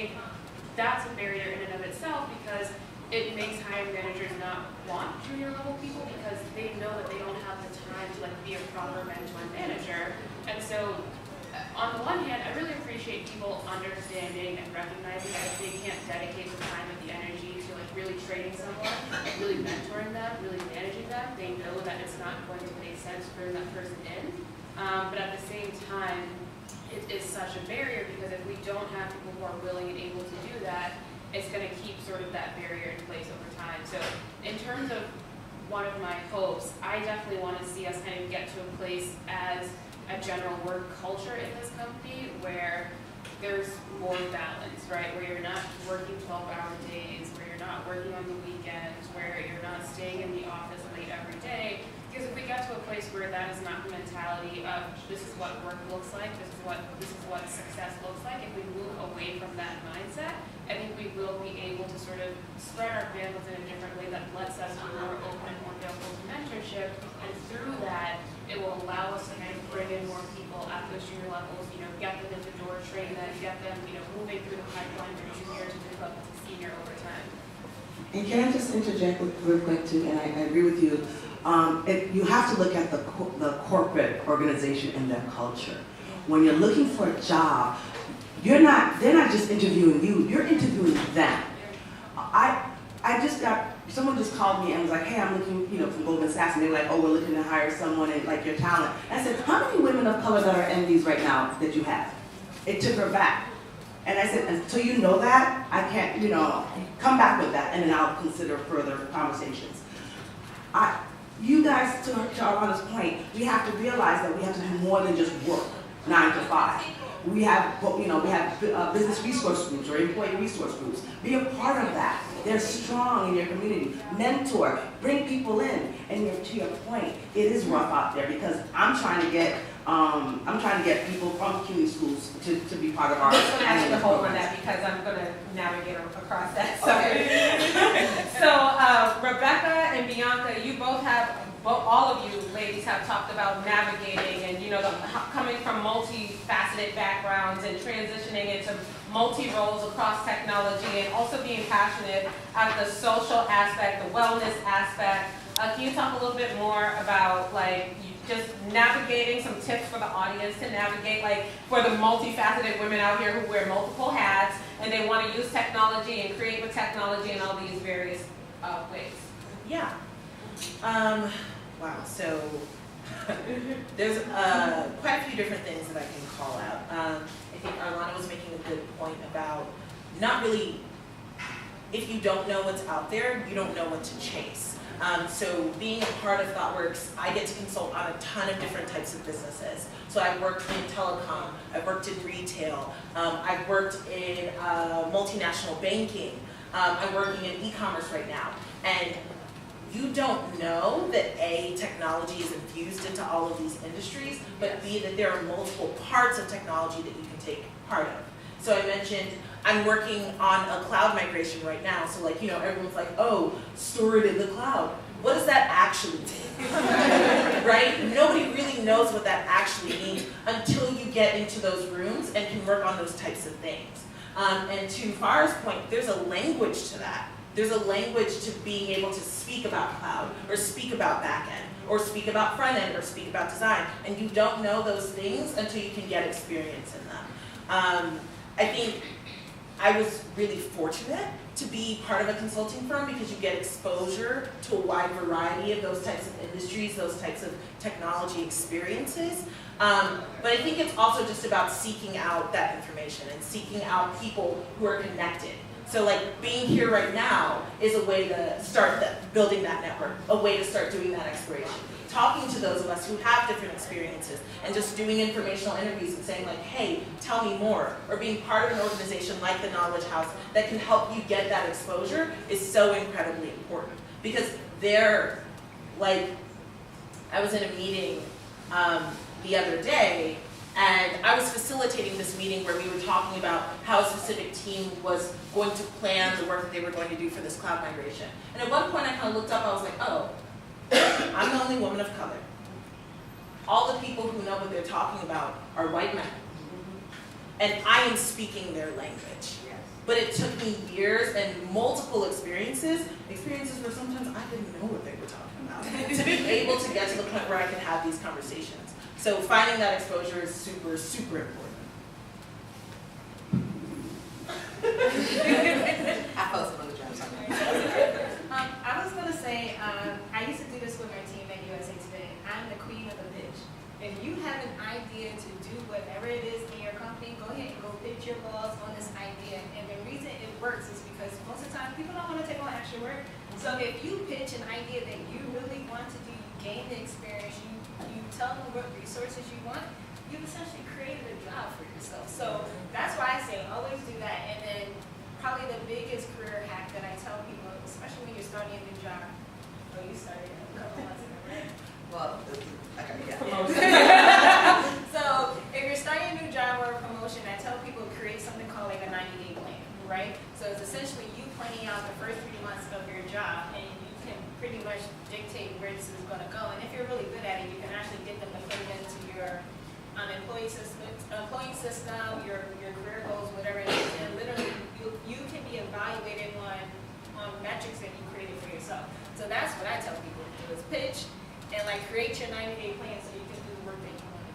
think that's a barrier in and of itself, because it makes hiring managers not want junior level people because they know that they don't have the time to like be a proper mentor manager. And so on the one hand, I really appreciate people understanding and recognizing that if they can't dedicate the time and the energy to like really training someone, really mentoring them, really managing them, they know that it's not going to make sense for that person in. But at the same time, it is such a barrier, because if we don't have people who are willing and able to do that, it's going to keep sort of that barrier in place over time. So in terms of one of my hopes, I definitely want to see us kind of get to a place as a general work culture in this company where there's more balance, right? Where you're not working 12-hour days, where you're not working on the weekends, where you're not staying in the office late every day. Because if we get to a place where that is not the mentality of this is what work looks like, this is what success looks like, if we move away from that mindset, I think we will be able to sort of spread our bandwidth in a different way that lets us be more open and more available to mentorship. And through that, it will allow us to kind of bring in more people at those junior levels, get them in the door, train them, get them, moving through the pipeline from junior to move up to senior over time. And can I just interject real quick too, and I agree with you. You have to look at the corporate organization and their culture. When you're looking for a job, they're not just interviewing you, you're interviewing them. Someone just called me and was like, hey, I'm looking, from Goldman Sachs, and they were like, oh, we're looking to hire someone and like your talent. And I said, how many women of color that are MDs right now that you have? It took her back. And I said, until you know that, I can't, come back with that, and then I'll consider further conversations. You guys, to Arana's point, we have to realize that we have to do more than just work 9 to 5. We have, business resource groups or employee resource groups. Be a part of that. They're strong in your community. Mentor, bring people in. And to your point, it is rough out there, because I'm trying to get people from CUNY schools to be part of our. I'm just going to ask you to hold on that, because I'm going to navigate across that. So Rebecca and Bianca, you all of you ladies have talked about navigating and coming from multifaceted backgrounds and transitioning into multi-roles across technology, and also being passionate at the social aspect, the wellness aspect. Can you talk a little bit more about just navigating, some tips for the audience to navigate, for the multifaceted women out here who wear multiple hats and they want to use technology and create with technology in all these various ways? Yeah. Wow, so there's quite a few different things that I can call out. I think Arlana was making a good point about not really, if you don't know what's out there, you don't know what to chase. So being a part of ThoughtWorks, I get to consult on a ton of different types of businesses. So I've worked in telecom, I've worked in retail, I've worked in multinational banking, I'm working in e-commerce right now. And you don't know that A, technology is infused into all of these industries, but B, that there are multiple parts of technology that you can take part of. So I mentioned I'm working on a cloud migration right now. So everyone's like, oh, store it in the cloud. What does that actually mean? Right? Nobody really knows what that actually means until you get into those rooms and can work on those types of things. And to Farah's point, there's a language to that. There's a language to being able to speak about cloud, or speak about backend, or speak about front end, or speak about design. And you don't know those things until you can get experience in them. I think I was really fortunate to be part of a consulting firm, because you get exposure to a wide variety of those types of industries, those types of technology experiences. But I think it's also just about seeking out that information and seeking out people who are connected. So being here right now is a way to start building that network, a way to start doing that exploration. Talking to those of us who have different experiences and just doing informational interviews and saying hey, tell me more, or being part of an organization like the Knowledge House that can help you get that exposure is so incredibly important. Because I was in a meeting the other day, and I was facilitating this meeting where we were talking about how a specific team was going to plan the work that they were going to do for this cloud migration. And at one point I kind of looked up, I was like, oh, I'm the only woman of color. All the people who know what they're talking about are white men. and I am speaking their language. But it took me years and multiple experiences where sometimes I didn't know what they were talking about, to be able to get to the point where I can have these conversations. So finding that exposure is super, super important. I posted on the job somewhere. I was going to say, I used to do this with my team at USA Today. I'm the queen of the pitch. If you have an idea to do whatever it is in your company, go ahead and go pitch your boss on this idea. And the reason it works is because most of the time people don't want to take on extra work. So if you pitch an idea that you really want to do, you gain the experience, you tell them what resources you want, you've essentially created a job for yourself. So that's why I say always do that. And then probably the biggest career hack that I tell people, especially when you're starting a new job. Oh, you started a couple months ago, right? Well, okay, yeah. So if you're starting a new job or a promotion, I tell people create something called like a 90-day plan, right? So it's essentially you planning out the first 3 months of your job, and you can pretty much dictate where this is going to go. And if you're really good at it, you can actually get them to put it into your employee system, your career goals, whatever it is, and literally you can be evaluated on metrics that you created for yourself. So that's what I tell people to do is pitch and like create your 90-day plan so you can do the work that you want to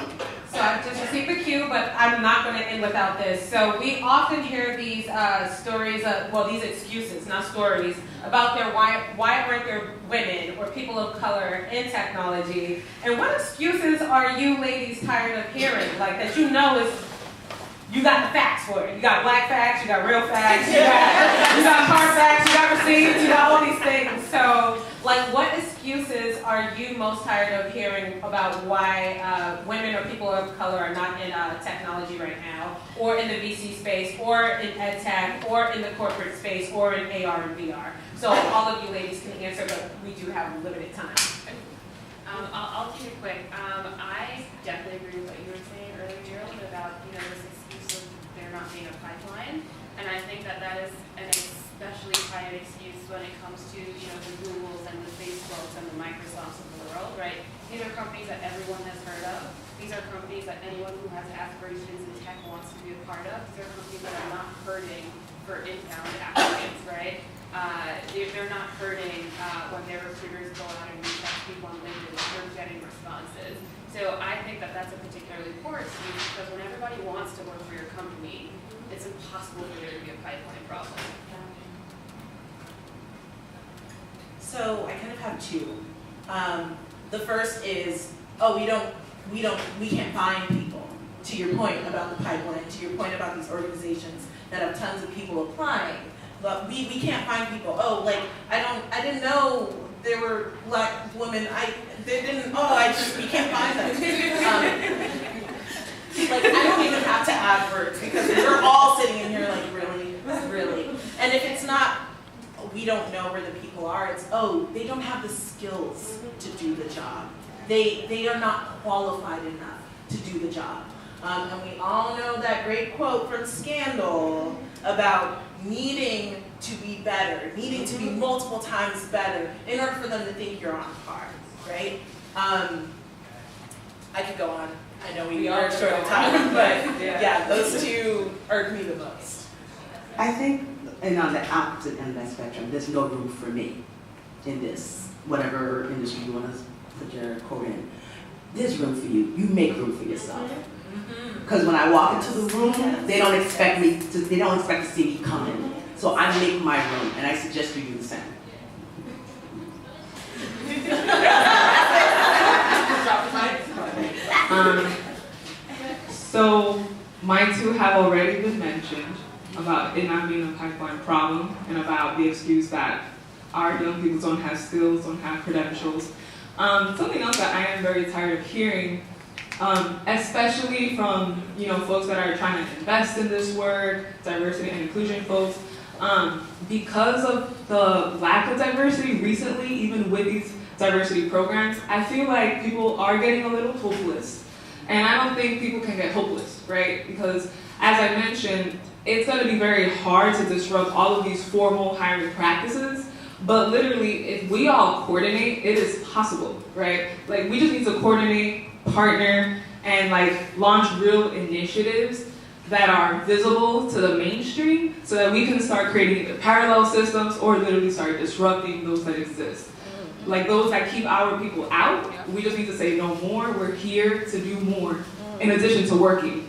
do. So I just received the cue, but I'm not going to end without this. So we often hear these stories, these excuses, not stories, about why aren't there women or people of color in technology? And what excuses are you ladies tired of hearing? Like that you know is, you got the facts for it. You got black facts, you got real facts, you got hard facts, you got receipts, you got all these things. So, like, what excuses are you most tired of hearing about why women or people of color are not in technology right now, or in the VC space, or in ed tech, or in the corporate space, or in AR and VR? So all of you ladies can answer, but we do have limited time. I'll keep it quick. I definitely agree with what you were saying earlier, Gerald, about this excuse of there not being a pipeline, and I think that is an especially tired excuse when it comes to the Googles and the Facebooks and the Microsofts of the world, right? These are companies that everyone has heard of. These are companies that anyone who has aspirations in tech wants to be a part of. These are companies that are not hurting for inbound applicants, right? They're not hurting when their recruiters go out and reach out to people on LinkedIn. They're getting responses. So I think that that's a particularly poor excuse because when everybody wants to work for your company, it's impossible for there to be a pipeline problem. So I kind of have two. The first is, we can't find people. To your point about the pipeline, to your point about these organizations that have tons of people applying, but we can't find people. I didn't know there were black women. We can't find them. I don't even have to add words because we're all sitting in here like, really? And if it's not, we don't know where the people are, it's, they don't have the skills to do the job. They are not qualified enough to do the job. And we all know that great quote from Scandal about needing to be better, needing to be multiple times better in order for them to think you're on par, right? I could go on. I know we are short of time, but yeah, those two irk me the most. I think, and on the opposite end of that spectrum, there's no room for me in this, whatever industry you want to put your quote in. There's room for you. You make room for yourself. Because when I walk into the room, they don't expect to see me coming. So I make my room, and I suggest you do the same. So my two have already been mentioned about it not being a pipeline problem and about the excuse that our young people don't have skills, don't have credentials. Something else that I am very tired of hearing, especially from folks that are trying to invest in this work, diversity and inclusion folks, because of the lack of diversity recently, even with these diversity programs, I feel like people are getting a little hopeless. And I don't think people can get hopeless, right? Because as I mentioned, it's going to be very hard to disrupt all of these formal hiring practices. But literally, if we all coordinate, it is possible, right? Like, we just need to coordinate, partner, and like launch real initiatives that are visible to the mainstream so that we can start creating either parallel systems or literally start disrupting those that exist. Like those that keep our people out, we just need to say no more, we're here to do more in addition to working.